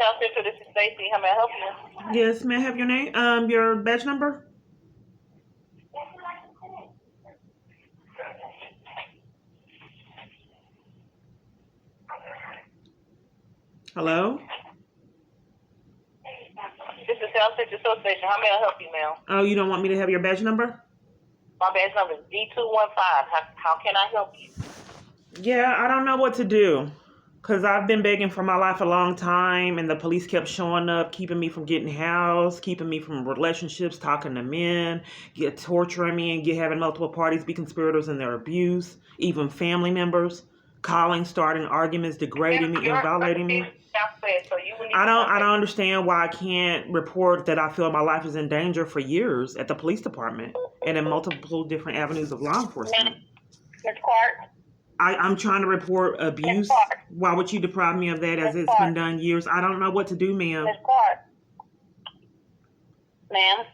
South Central, this is Stacy. How may I help you? Yes, may I have your name? Your badge number? Hello? This is South Central Association. How may I help you, ma'am? Oh, you don't want me to have your badge number? My badge number is D215. How can I help you? Yeah, I don't know what to do. Because I've been begging for my life a long time, and the police kept showing up, keeping me from getting housed, keeping me from relationships, talking to men, torturing me, and having multiple parties be conspirators in their abuse, even family members, calling, starting arguments, degrading me, and violating me. I don't understand why I can't report that I feel my life is in danger for years at the police department and in multiple different avenues of law enforcement. Ms. Clark? I'm trying to report abuse. Why would you deprive me of that as it's been done years? I don't know what to do, ma'am. Ms. Clark? Ma'am?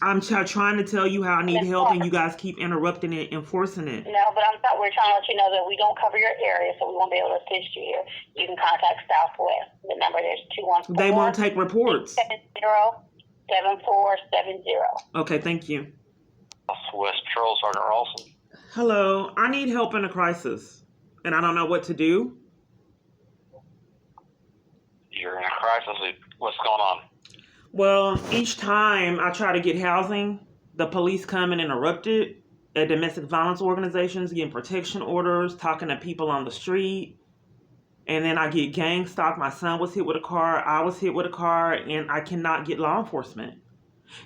I'm trying to tell you how I need help, and you guys keep interrupting it and forcing it. No, but we're trying to let you know that we don't cover your area, so we won't be able to assist you here. You can contact Southwest. The number is 214. They won't take reports. 707470. Okay, thank you. Southwest Patrol, Sergeant Ralston. Hello, I need help in a crisis, and I don't know what to do. You're in a crisis. What's going on? Well, each time I try to get housing, the police come and interrupt it. At domestic violence organizations, getting protection orders, talking to people on the street. And then I get gang stalked. My son was hit with a car. I was hit with a car, and I cannot get law enforcement.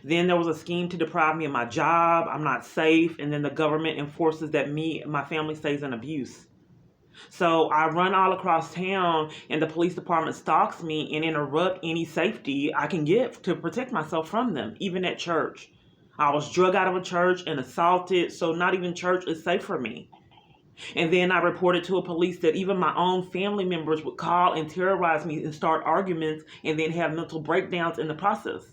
Then there was a scheme to deprive me of my job. I'm not safe. And then the government enforces that my family stays in abuse. So I run all across town, and the police department stalks me and interrupt any safety I can get to protect myself from them, even at church. I was drug out of a church and assaulted, so not even church is safe for me. And then I reported to a police that even my own family members would call and terrorize me and start arguments and then have mental breakdowns in the process.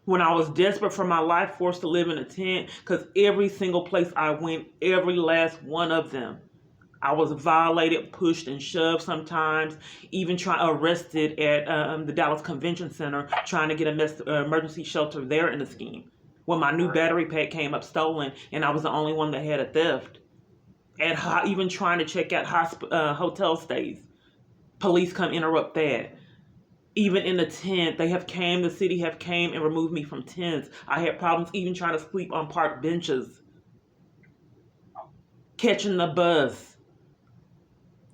When I was desperate for my life, forced to live in a tent, because every single place I went, every last one of them, I was violated, pushed, and shoved sometimes, even arrested at the Dallas Convention Center, trying to get an emergency shelter there in the scheme. When my new battery pack came up stolen, and I was the only one that had a theft. Even trying to check out hotel stays. Police come interrupt that. Even in the tent, the city have came and removed me from tents. I had problems even trying to sleep on park benches. Catching the bus.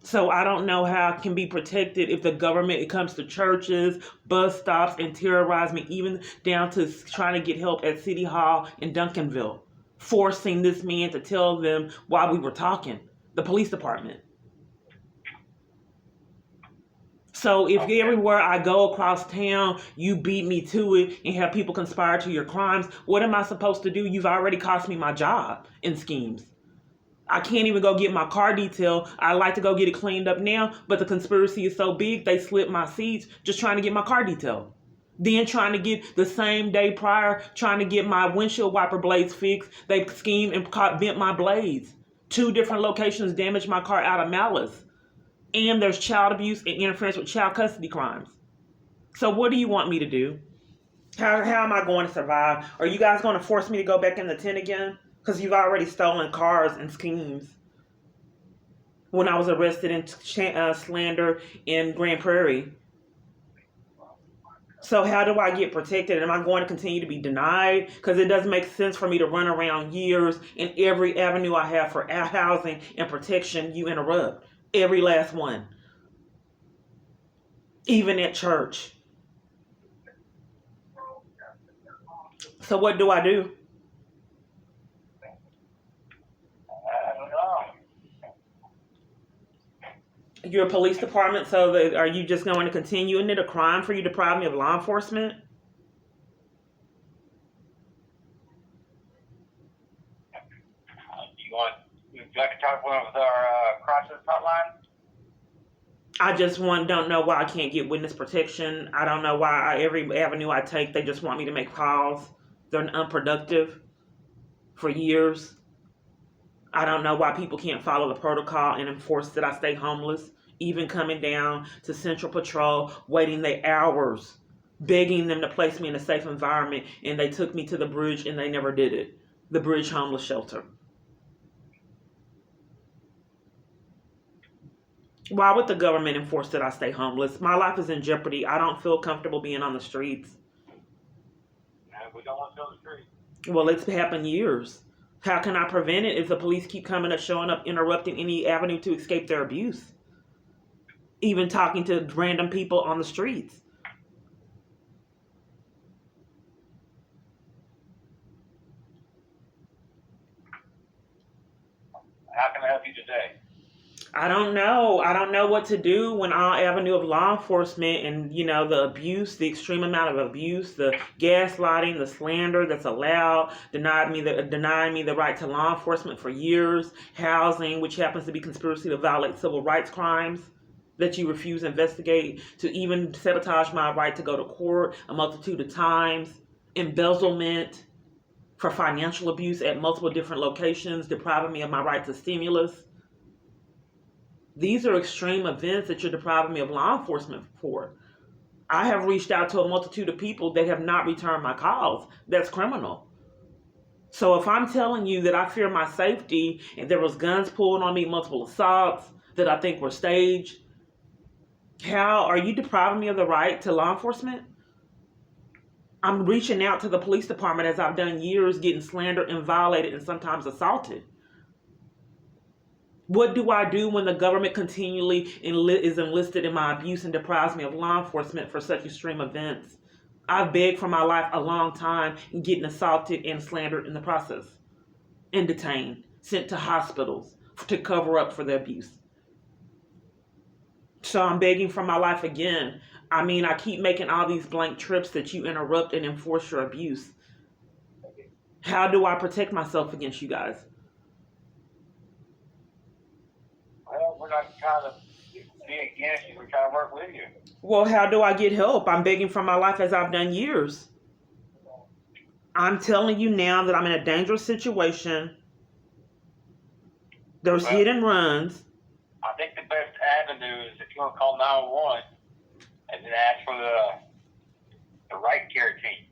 So I don't know how I can be protected if the government, it comes to churches, bus stops, and terrorize me, even down to trying to get help at City Hall in Duncanville, forcing this man to tell them while we were talking, the police department. So if everywhere I go across town, you beat me to it and have people conspire to your crimes, what am I supposed to do? You've already cost me my job in schemes. I can't even go get my car detailed. I like to go get it cleaned up now, but the conspiracy is so big, they slip my seats just trying to get my car detailed. Then trying to get the same day prior, trying to get my windshield wiper blades fixed. They schemed and bent my blades. 2 different locations damaged my car out of malice. And there's child abuse and interference with child custody crimes. So what do you want me to do? How am I going to survive? Are you guys going to force me to go back in the tent again? Because you've already stolen cars and schemes. When I was arrested in slander in Grand Prairie. So how do I get protected? Am I going to continue to be denied? Because it doesn't make sense for me to run around years in every avenue I have for housing and protection, you interrupt. Every last one. Even at church. So what do I do? You're a police department, so are you just going to continue? Isn't it a crime for you to deprive me of law enforcement? Would you like to talk with our crisis hotline? I just don't know why I can't get witness protection. I don't know why every avenue I take, they just want me to make calls. They're unproductive for years. I don't know why people can't follow the protocol and enforce that I stay homeless even coming down to Central Patrol, waiting their hours, begging them to place me in a safe environment, and they took me to the bridge and they never did it. The bridge homeless shelter. Why would the government enforce that I stay homeless? My life is in jeopardy. I don't feel comfortable being on the streets. We don't want to go to the street. Well, it's happened years. How can I prevent it if the police keep coming up, showing up, interrupting any avenue to escape their abuse? Even talking to random people on the streets. How can I help you today? I don't know. I don't know what to do when all avenue of law enforcement and, the abuse, the extreme amount of abuse, the gaslighting, the slander that's allowed, denying me the right to law enforcement for years, housing, which happens to be conspiracy to violate civil rights crimes that you refuse to investigate, to even sabotage my right to go to court a multitude of times, embezzlement for financial abuse at multiple different locations, depriving me of my right to stimulus. These are extreme events that you're depriving me of law enforcement for. I have reached out to a multitude of people that have not returned my calls. That's criminal. So if I'm telling you that I fear my safety and there was guns pulled on me, multiple assaults that I think were staged, how are you depriving me of the right to law enforcement? I'm reaching out to the police department as I've done years, getting slandered and violated and sometimes assaulted. What do I do when the government continually is enlisted in my abuse and deprives me of law enforcement for such extreme events? I've begged for my life a long time and getting assaulted and slandered in the process. And detained, sent to hospitals to cover up for the abuse. So I'm begging for my life again. I keep making all these blank trips that you interrupt and enforce your abuse. How do I protect myself against you guys? Well, we're not trying to be against you. We're trying to work with you. Well, how do I get help? I'm begging for my life as I've done years. I'm telling you now that I'm in a dangerous situation. There's hit and runs. I think the best avenue is if you want to call 911 and then ask for the right care team.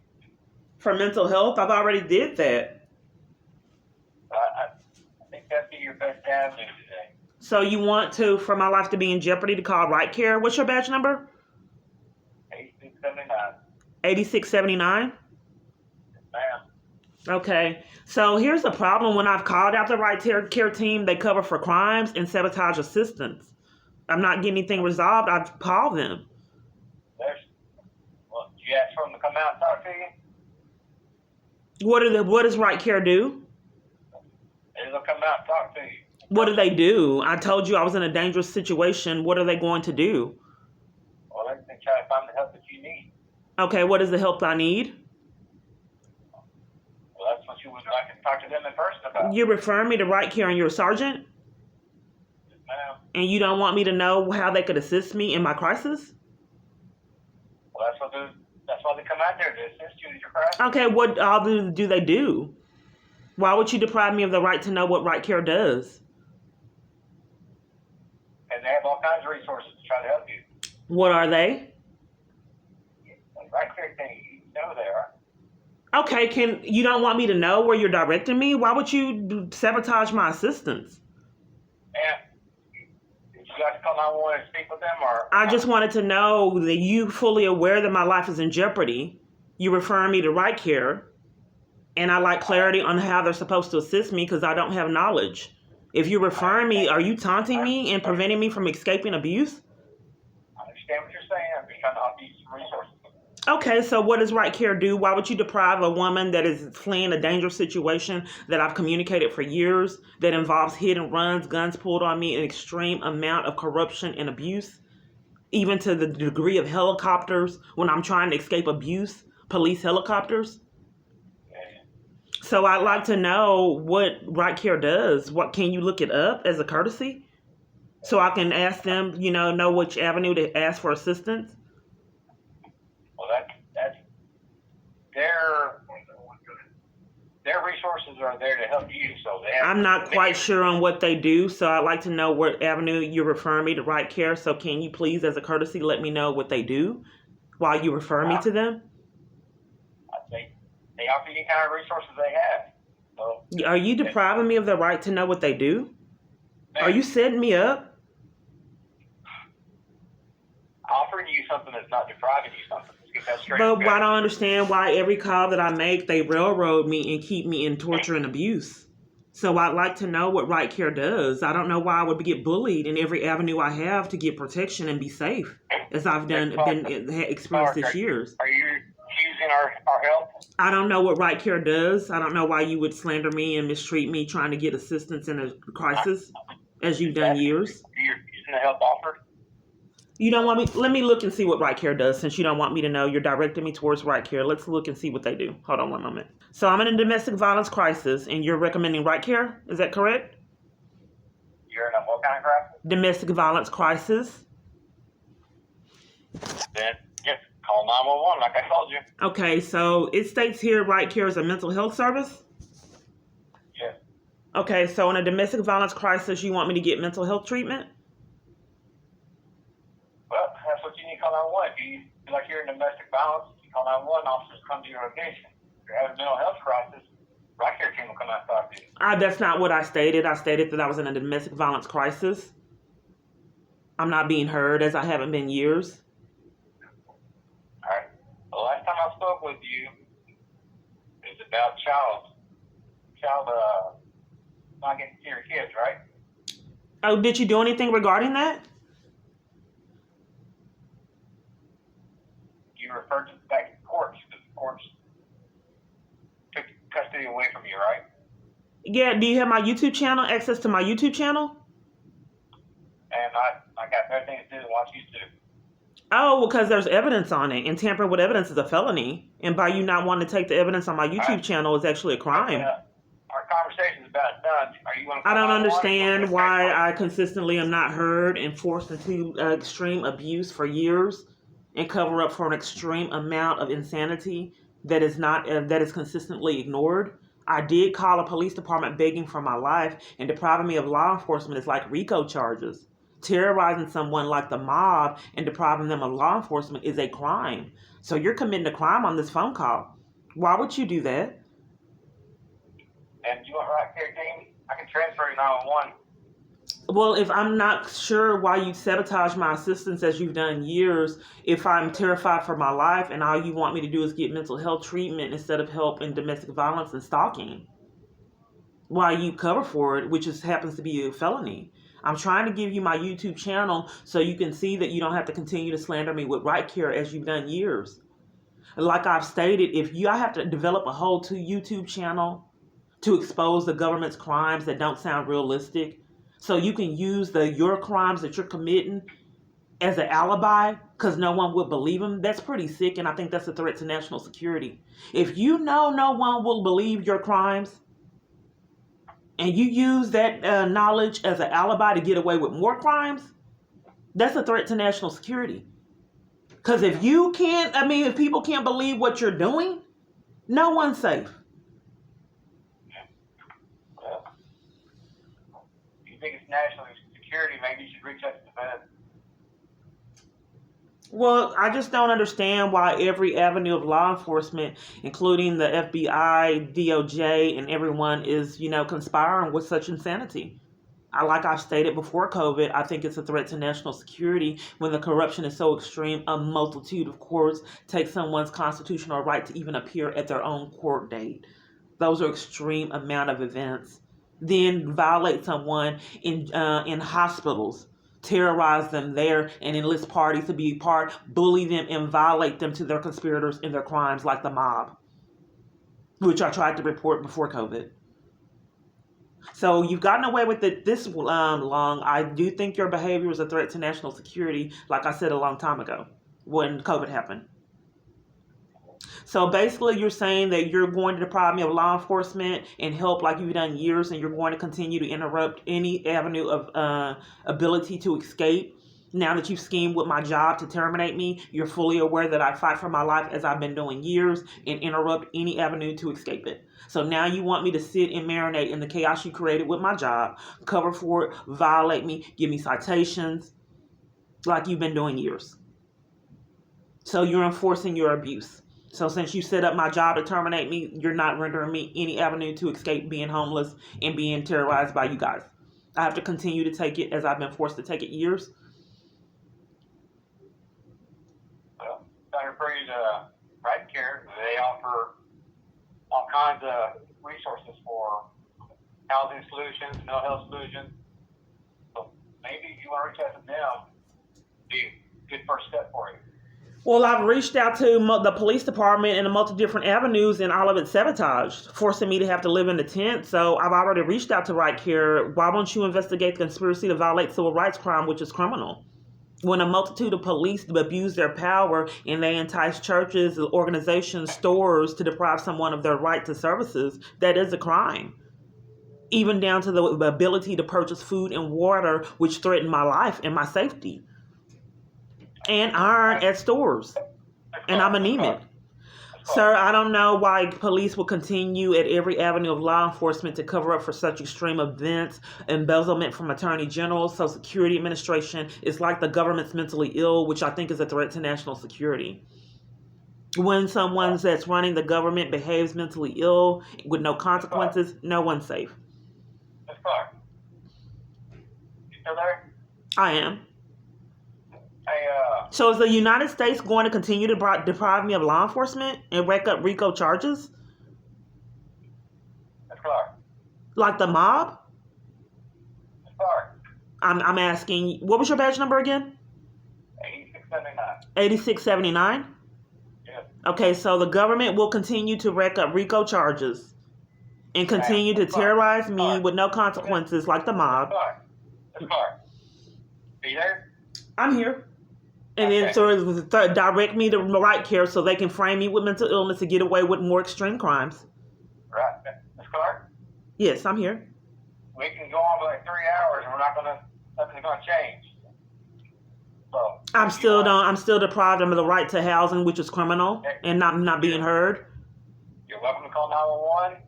For mental health, I've already did that. I think that'd be your best avenue today. So you want for my life to be in jeopardy, to call Right Care? What's your badge number? 8679. 8679? Ma'am. Okay. So here's the problem. When I've called out the Right Care team, they cover for crimes and sabotage assistance. I'm not getting anything resolved. I've called them. Well, did you ask for them to come out and talk to you? What does Right Care do? They'll come out and talk to you. What do they do? I told you I was in a dangerous situation. What are they going to do? Well, they try to find the help that you need. Okay, what is the help I need? Well, that's what you would like to talk to them in person about. You're referring me to Right Care and you're a sergeant? Yes, ma'am. And you don't want me to know how they could assist me in my crisis? Well, that's why they come out there, to assist you in your crisis. Okay, what all do they do? Why would you deprive me of the right to know what Right Care does? And they have all kinds of resources to try to help you. What are they? Right care thing, you know they are. Okay, you don't want me to know where you're directing me? Why would you sabotage my assistance? And would you like to call 911 and speak with them, or? I just wanted to know that you fully aware that my life is in jeopardy. You refer me to Right Care, and I like clarity on how they're supposed to assist me because I don't have knowledge. If you're referring me, are you taunting me and preventing me from escaping abuse? I understand what you're saying. I'm just trying to offer you some resources. Okay, so what does Right Care do? Why would you deprive a woman that is fleeing a dangerous situation that I've communicated for years, that involves hit and runs, guns pulled on me, an extreme amount of corruption and abuse, even to the degree of helicopters when I'm trying to escape abuse, police helicopters? So I'd like to know what Right Care does. What, can you look it up as a courtesy? So I can ask them, know which avenue to ask for assistance? Well, that's their their resources are there to help you. So they have. I'm not quite sure on what they do, so I'd like to know what avenue you're referring me to Right Care. So can you please, as a courtesy, let me know what they do while you refer me to them? They offer you kind of resources they have. So Are you depriving me of the right to know what they do? man, Are you setting me up? offering you something that's not depriving you something. Let's get that straight. But okay? I don't understand why every call that I make, they railroad me and keep me in torture and abuse. So I'd like to know what Right Care does. I don't know why I would get bullied in every avenue I have to get protection and be safe, as I've experienced this years. Are you using our help? I don't know what Right Care does. I don't know why you would slander me and mistreat me trying to get assistance in a crisis, as you've done years. You're using the help offered? You don't want me? Let me look and see what Right Care does, since you don't want me to know. You're directing me towards Right Care. Let's look and see what they do. Hold on one moment. So I'm in a domestic violence crisis, and you're recommending Right Care? Is that correct? You're in a what kind of crisis? Domestic violence crisis. Then yes, call 911 like I told you. Okay, so it states here Right Care is a mental health service? Yes. Okay, so in a domestic violence crisis, you want me to get mental health treatment? Well, that's what you need to call 911. If you feel like you're in domestic violence, you call 911, officers come to your location. If you're having a mental health crisis, Right Care team will come out and talk to you. That's not what I stated. I stated that I was in a domestic violence crisis. I'm not being heard, as I haven't been years. All right. The last time I spoke with you, it was about child not getting to see your kids, right? Oh, did you do anything regarding that? You referred to back to the courts because the courts took custody away from you, right? Yeah, do you have my YouTube channel, access to my YouTube channel? And I got everything to do and want you to. Oh, because there's evidence on it, and tampering with evidence is a felony. And by you not wanting to take the evidence on my YouTube channel is actually a crime. Our conversation's about done. Are you going to? I don't understand why I consistently am not heard and forced into extreme abuse for years and cover up for an extreme amount of insanity that is consistently ignored. I did call a police department begging for my life, and depriving me of law enforcement is like Rico charges. Terrorizing someone like the mob and depriving them of law enforcement is a crime. So you're committing a crime on this phone call. Why would you do that? And you want Right Care team? I can transfer you 911. Well, if I'm not sure why you sabotage my assistance as you've done years, if I'm terrified for my life and all you want me to do is get mental health treatment instead of help in domestic violence and stalking, why you cover for it, which happens to be a felony. I'm trying to give you my YouTube channel so you can see that you don't have to continue to slander me with Right Care as you've done years. Like I've stated, I have to develop a whole YouTube channel to expose the government's crimes that don't sound realistic, so you can use your crimes that you're committing as an alibi because no one would believe them. That's pretty sick, and I think that's a threat to national security. If you know no one will believe your crimes, and you use that knowledge as an alibi to get away with more crimes, that's a threat to national security. Because if people can't believe what you're doing, no one's safe. Well, if you think it's national security, maybe you should reach out to the Fed. Well, I just don't understand why every avenue of law enforcement, including the FBI, DOJ, and everyone is, conspiring with such insanity. Like I've stated before COVID, I think it's a threat to national security when the corruption is so extreme, a multitude of courts take someone's constitutional right to even appear at their own court date. Those are extreme amount of events. Then violate someone in hospitals, terrorize them there, and enlist parties to be part, bully them and violate them to their conspirators in their crimes like the mob, which I tried to report before COVID. So you've gotten away with it this long. I do think your behavior is a threat to national security, like I said a long time ago when COVID happened. So basically you're saying that you're going to deprive me of law enforcement and help like you've done years, and you're going to continue to interrupt any avenue of ability to escape Now that you've schemed with my job to terminate me, you're fully aware that I fight for my life as I've been doing years and interrupt any avenue to escape it. So now you want me to sit and marinate in the chaos you created with my job, cover for it, violate me, give me citations, like you've been doing years. So you're enforcing your abuse. So since you set up my job to terminate me, you're not rendering me any avenue to escape being homeless and being terrorized by you guys. I have to continue to take it as I've been forced to take it years. Well, Dr. Freeze, Right Care, they offer all kinds of resources for housing solutions, mental health solutions. So maybe if you want to reach out to them, be a good first step for you. Well, I've reached out to the police department in a multi different avenues, and all of it sabotaged, forcing me to have to live in a tent. So I've already reached out to Right Care. Why won't you investigate the conspiracy to violate civil rights crime, which is criminal? When a multitude of police abuse their power and they entice churches, organizations, stores to deprive someone of their right to services, that is a crime. Even down to the ability to purchase food and water, which threaten my life and my safety. And iron at stores. And I'm anemic. Sir, I don't know why police will continue at every avenue of law enforcement to cover up for such extreme events, embezzlement from Attorney General, Social Security Administration. It's like the government's mentally ill, which I think is a threat to national security. When someone that's running the government behaves mentally ill with no consequences, no one's safe. Ms. Clark, you still there? I am. Hey, So is the United States going to continue to deprive me of law enforcement and rack up Rico charges? Ms. Clark, Like the mob? Ms. Clark, I'm asking, what was your badge number again? 8679. 8679? Yes. Okay, so the government will continue to rack up Rico charges and continue to terrorize me with no consequences like the mob. Ms. Clark, are you there? I'm here. And then direct me to Right Care so they can frame me with mental illness to get away with more extreme crimes. Right. Ms. Clark, Yes, I'm here. we can go on for like 3 hours and nothing's gonna change. So I'm still deprived of the right to housing, which is criminal, and not being heard. You're welcome to call 911.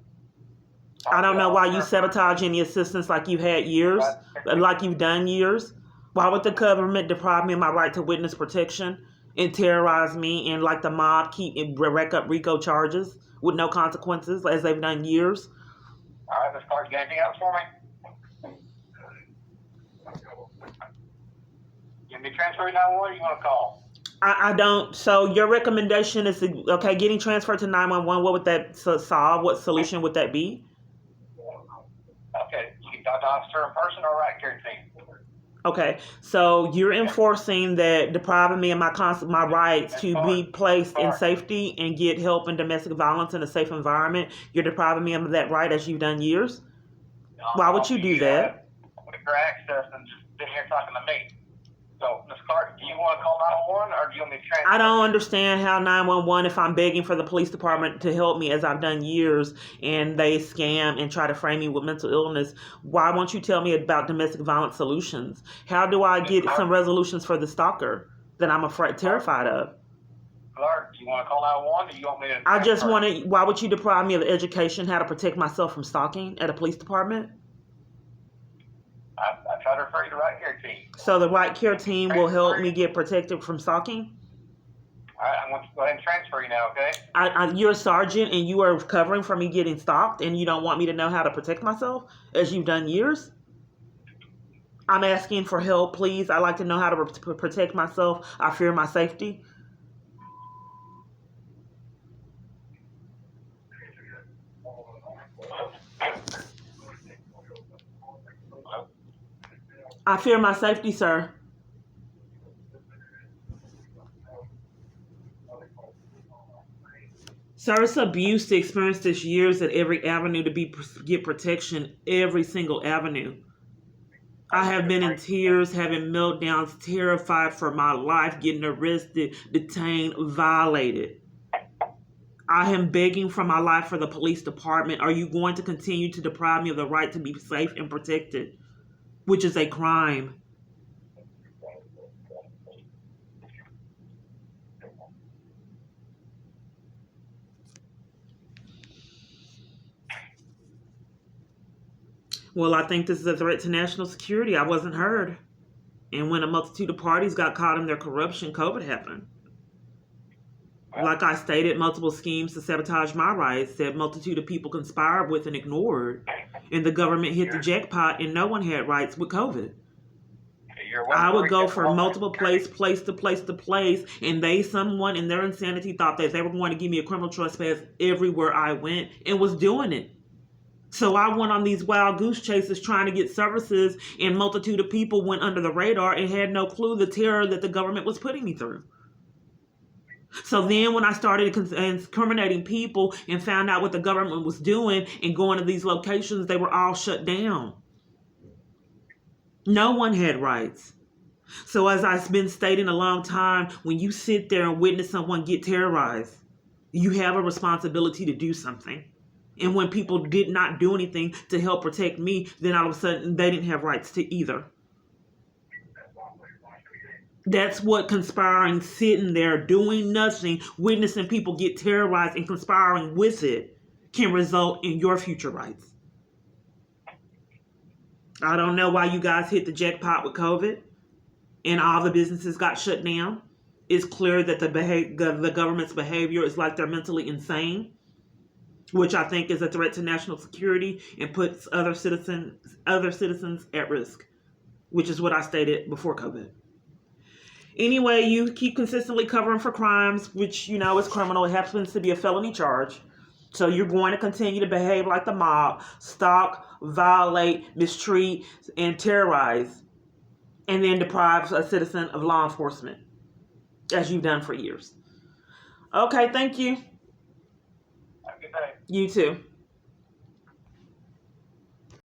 I don't know why you sabotage any assistance like you've had years, like you've done years. Why would the government deprive me of my right to witness protection and terrorize me and like the mob rack up Rico charges with no consequences as they've done years? All right, Ms. Clark, you got anything else for me? You me transfer 911 or you want to call? I don't. So your recommendation is, okay, getting transferred to 911, what would that solve? What solution would that be? Okay, you can talk to officer in person or Right Care team. Okay, so you're enforcing that, depriving me of my rights to be placed in safety and get help in domestic violence in a safe environment. You're depriving me of that right as you've done years. Why would you do that? With your access and just sitting here talking to me. So, Ms. Clark, do you want to call 911 or do you want me to transfer? I don't understand how 911, if I'm begging for the police department to help me as I've done years and they scam and try to frame me with mental illness, why won't you tell me about domestic violence solutions? How do I get some resolutions for the stalker that I'm terrified of? Clark, do you want to call 911 or do you want me to I just want to, why would you deprive me of the education, how to protect myself from stalking at a police department? I try to refer you to Right Care team. So the Right Care team will help me get protected from stalking? All right, I'm going to go ahead and transfer you now, okay? You're a sergeant and you are covering for me getting stalked and you don't want me to know how to protect myself as you've done years? I'm asking for help, please. I'd like to know how to protect myself. I fear my safety. I fear my safety, sir. Sir, it's abuse to experience this years at every avenue to get protection, every single avenue. I have been in tears, having meltdowns, terrified for my life, getting arrested, detained, violated. I am begging for my life for the police department. Are you going to continue to deprive me of the right to be safe and protected, which is a crime? Well, I think this is a threat to national security. I wasn't heard. And when a multitude of parties got caught in their corruption, COVID happened. Like I stated, multiple schemes to sabotage my rights that multitude of people conspired with and ignored. And the government hit the jackpot and no one had rights with COVID. I would go from multiple place to place, and someone in their insanity thought that they were going to give me a criminal trespass everywhere I went and was doing it. So I went on these wild goose chases trying to get services, and multitude of people went under the radar and had no clue the terror that the government was putting me through. So then when I started incriminating people and found out what the government was doing and going to these locations, they were all shut down. No one had rights. So as I've been stating a long time, when you sit there and witness someone get terrorized, you have a responsibility to do something. And when people did not do anything to help protect me, then all of a sudden they didn't have rights to either. That's what conspiring, sitting there, doing nothing, witnessing people get terrorized and conspiring with it can result in your future rights. I don't know why you guys hit the jackpot with COVID and all the businesses got shut down. It's clear that the government's behavior is like they're mentally insane, which I think is a threat to national security and puts other citizens at risk, which is what I stated before COVID. Anyway, you keep consistently covering for crimes, which you know is criminal. It happens to be a felony charge. So you're going to continue to behave like the mob, stalk, violate, mistreat, and terrorize, and then deprive a citizen of law enforcement, as you've done for years. Okay, thank you. Have a good day. You too.